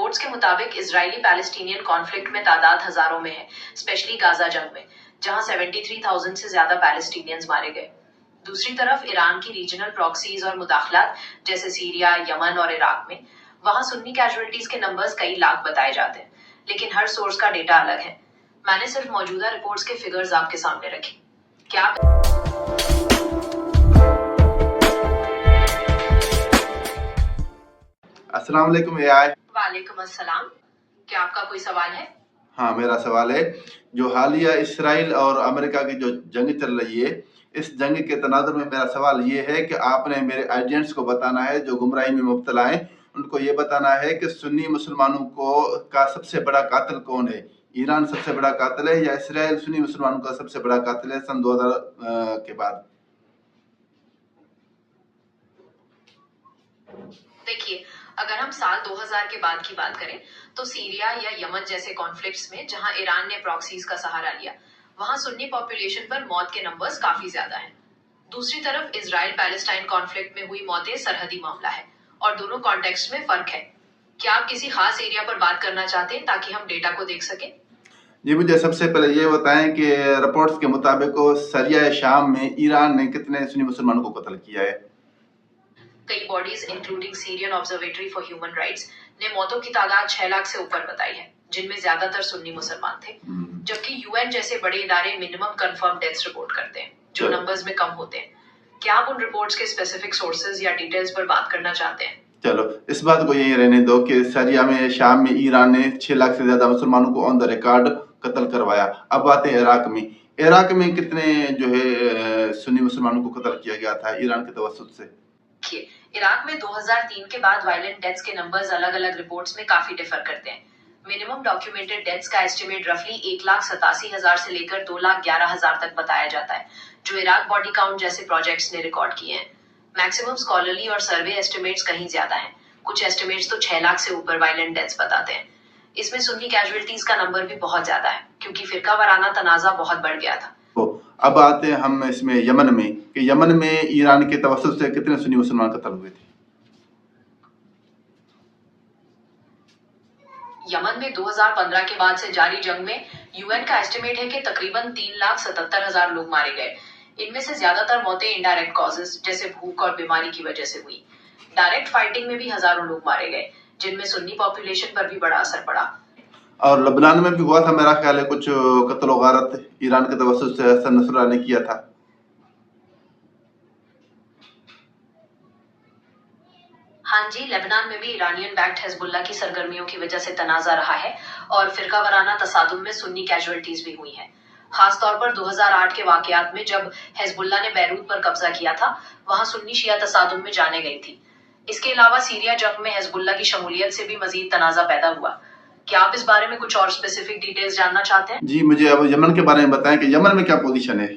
Reports کے مطابق اسرائیلی Palestinian conflict میں تعداد ہزاروں میں ہے، اسپیشلی غازہ جنگ میں، جہاں 73,000 سے زیادہ پیلسٹینینز مارے گئے۔ دوسری طرف ایران کی ریجنل پراکسیز اور مداخلات جیسے سیریا، یمن اور عراق میں، وہاں سنی کیجویلٹیز کے نمبرز کئی لاکھ بتائے جاتے ہیں، لیکن ہر سورس کا ڈیٹا الگ ہے۔ میں نے صرف موجودہ رپورٹس کے فگرز آپ کے سامنے رکھے۔ کیا السلام علیکم اے آئی۔ وعلیکم السلام، کیا آپ کا کوئی سوال ہے؟ ہاں، میرا سوال ہے، جو حالیہ اسرائیل اور امریکہ کی جو جنگ چل رہی ہے، اس جنگ کے تناظر میں میرا سوال یہ ہے کہ آپ نے میرے آڈینس کو بتانا ہے جو گمراہی میں مبتلا ہیں، ان کو یہ بتانا ہے کہ سنی مسلمانوں کا سب سے بڑا قاتل کون ہے؟ ایران سب سے بڑا قاتل ہے یا اسرائیل سنی مسلمانوں کا سب سے بڑا قاتل ہے سن 2000 کے بعد؟ دیکھیے، اگر ہم سال 2000 کے بعد کی بات کریں تو سیریا یا یمن جیسے کانفلکٹس میں جہاں ایران نے پراکسیز کا سہارا لیا، وہاں سنی پاپولیشن پر موت کے نمبرز کافی زیادہ ہیں۔ دوسری طرف اسرائیل پیلسٹائن کانفلکٹ میں ہوئی موتیں سرحدی معاملہ ہے اور دونوں کانٹیکسٹ میں فرق ہے۔ کیا آپ کسی خاص ایریا پر بات کرنا چاہتے ہیں تاکہ ہم ڈیٹا کو دیکھ سکیں؟ جی، مجھے سب سے پہلے یہ بتائیں کہ رپورٹس کے مطابق سریہ شام میں ایران نے کتنے سنی مسلمانوں کو قتل کیا ہے؟ کئی bodies including Syrian observatory for human rights نے موتوں کی تعداد 6 لاکھ سے اوپر بتائی ہے، جن میں زیادہ تر سنی مسلمان تھے، جبکہ یو این جیسے بڑے ادارے منیمم کنفرم ڈیتھس رپورٹ کرتے ہیں جو نمبرز میں کم ہوتے ہیں۔ کیا آپ ان رپورٹس کے اسپیسیفک سورسز یا ڈیٹیلز پر بات کرنا چاہتے ہیں؟ چلو، اس بات کو یہی رہنے دو کہ سریہ میں شام میں ایران نے 6 لاکھ سے زیادہ مسلمانوں کو آن دا ریکارڈ قتل کروایا۔ اب آتے ہیں عراق میں۔ عراق میں کتنے جو ہے سنی مسلمانوں کو قتل کیا گیا تھا ایران کے توسط سے؟ عراق میں 2003 کے بعد وائلنٹ ڈیتھس کے نمبرز الگ الگ رپورٹس میں کافی ڈیفر کرتے ہیں۔ منیمم ڈاکیومنٹڈ ڈیتھس کا ایسٹیمیٹ رفلی 1,87,000 سے لے کر 2,11,000 تک بتایا جاتا ہے، جو عراق باڈی کاؤنٹ جیسے پروجیکٹس نے ریکارڈ کیے ہیں۔ میکسیمم اسکالرلی اور سروے ایسٹیمیٹس کہیں زیادہ ہیں، کچھ ایسٹیمیٹس تو 6 لاکھ سے اوپر وائلنٹ ڈیتھس بتاتے ہیں۔ اس میں سنی کیجویلٹیز کا نمبر بھی بہت زیادہ ہے کیونکہ فرقہ وارانہ تنازع بہت بڑھ گیا تھا۔ اب آتے ہیں ہم اس میں یمن میں کہ یمن میں ایران کے توسط سے کتنے سنی مسلمان قتل ہوئے تھے؟ یمن میں 2015 کے بعد سے جاری جنگ میں یو این کا ایسٹیمیٹ ہے کہ تقریباً 3,77,000 لوگ مارے گئے۔ ان میں سے زیادہ تر موتیں انڈائریکٹ کازز جیسے بھوک اور بیماری کی وجہ سے ہوئی۔ ڈائریکٹ فائٹنگ میں بھی ہزاروں لوگ مارے گئے، جن میں سنی پاپولیشن پر بھی بڑا اثر پڑا۔ اور لبنان میں بھی ہوا تھا میرا خیال ہے کچھ قتل و غارت ایران کے توسط سے حسن نصراللہ نے کیا تھا۔ ہاں جی، لبنان میں بھی ایرانین بیکڈ حزب اللہ کی سرگرمیوں کی وجہ سے تنازع رہا ہے اور فرقہ وارانہ تصادم میں سنی کیجویلٹیز بھی ہوئی ہیں، خاص طور پر 2008 کے واقعات میں جب حزب اللہ نے بیروت پر قبضہ کیا تھا، وہاں سنی شیعہ تصادم میں جانیں گئی تھی۔ اس کے علاوہ سیریا جنگ میں حزب اللہ کی شمولیت سے بھی مزید تنازع پیدا ہوا۔ کیا آپ اس بارے میں کچھ اور اسپیسیفک ڈیٹیلز جاننا چاہتے ہیں؟ جی، مجھے اب یمن کے بارے میں بتائیں کہ یمن میں کیا پوزیشن ہے؟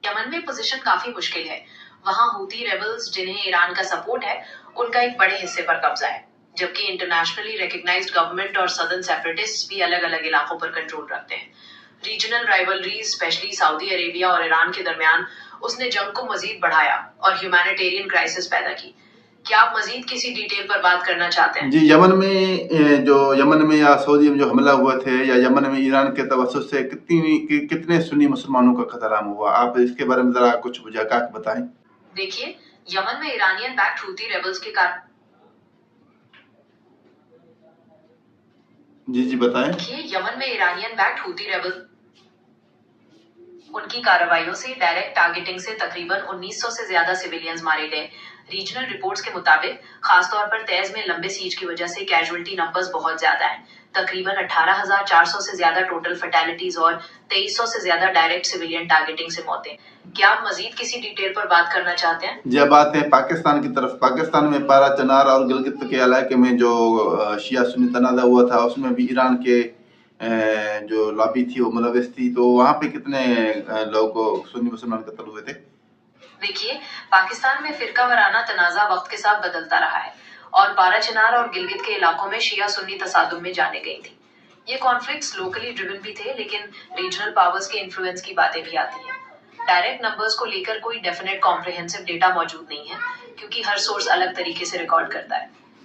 یمن میں پوزیشن کافی مشکل ہے۔ وہاں ہوتی ریبلز جنہیں ایران کا سپورٹ ہے، ان کا ایک بڑے حصے پر قبضہ ہے، جبکہ انٹرنیشنلی ریکگنائزڈ گورنمنٹ اور سدرن سیپریٹسٹ بھی الگ الگ علاقوں پر کنٹرول رکھتے ہیں۔ ریجنل رائیولریز اسپیشلی سعودی عربیہ اور ایران کے درمیان اس نے جنگ کو مزید بڑھایا اور ہیومینیٹیرین کرائسس پیدا کی۔ کیا آپ مزید کسی ڈیٹیل پر بات کرنا چاہتے ہیں؟ جی، یمن میں یا سعودی میں جو حملہ ہوا تھے یا یمن میں ایران کے توسط سے کتنے سنی مسلمانوں کا قتل عام ہوا؟ آپ اس کے بارے میں ذرا کچھ وجوہات بتائیں۔ دیکھیے، یمن میں ایرانین بیکڈ ہوتی ریبلز کے جی بتائیں۔ یمن میں ایرانین بیکڈ ہوتی ریبل ان کی کارروائیوں سے ڈائریکٹ ٹارگیٹنگ سے تقریباً 1900 سے زیادہ سویلینز مارے گئے۔ ریجنل رپورٹس کے مطابق خاص طور پر تیز میں لمبے سیج کی وجہ سے کیجویلٹی نمبرز بہت زیادہ ہیں، تقریباً 18,400 سے زیادہ ٹوٹل فیٹیلٹیز اور 2300 سے زیادہ ڈائریکٹ سویلین ٹارگیٹنگ سے موتیں۔ کیا آپ مزید کسی ڈیٹیل پر بات کرنا چاہتے ہیں؟ جی، اب آتے ہیں پاکستان کی طرف۔ پاکستان میں پارا چنار اور گلگت کے علاقے میں جو شیعہ سنی تنازع ہوا تھا، اس میں بھی ایران کے جو لابی تھی وہ ملوث تھی، تو وہاں پہ کتنے لوگ سنی مسلمان قتل ہوئے تھے؟ دیکھیے، پاکستان میں فرقہ وارانہ تنازع وقت کے ساتھ بدلتا رہا ہے اور پارا چنار اور گلگت کے علاقوں میں شیعہ سنی تصادم میں جانے گئی تھی۔ یہ کانفلکٹس لوکلی ڈریون بھی تھے، لیکن ریجنل پاورز کے انفلوئنس کی باتیں بھی آتی ہیں۔ ڈائریکٹ نمبرز کو لے کر کوئی ڈیفینیٹ کمپریہنسو ڈیٹا موجود نہیں ہے کیونکہ ہر سورس الگ طریقے سے ریکارڈ کرتا ہے۔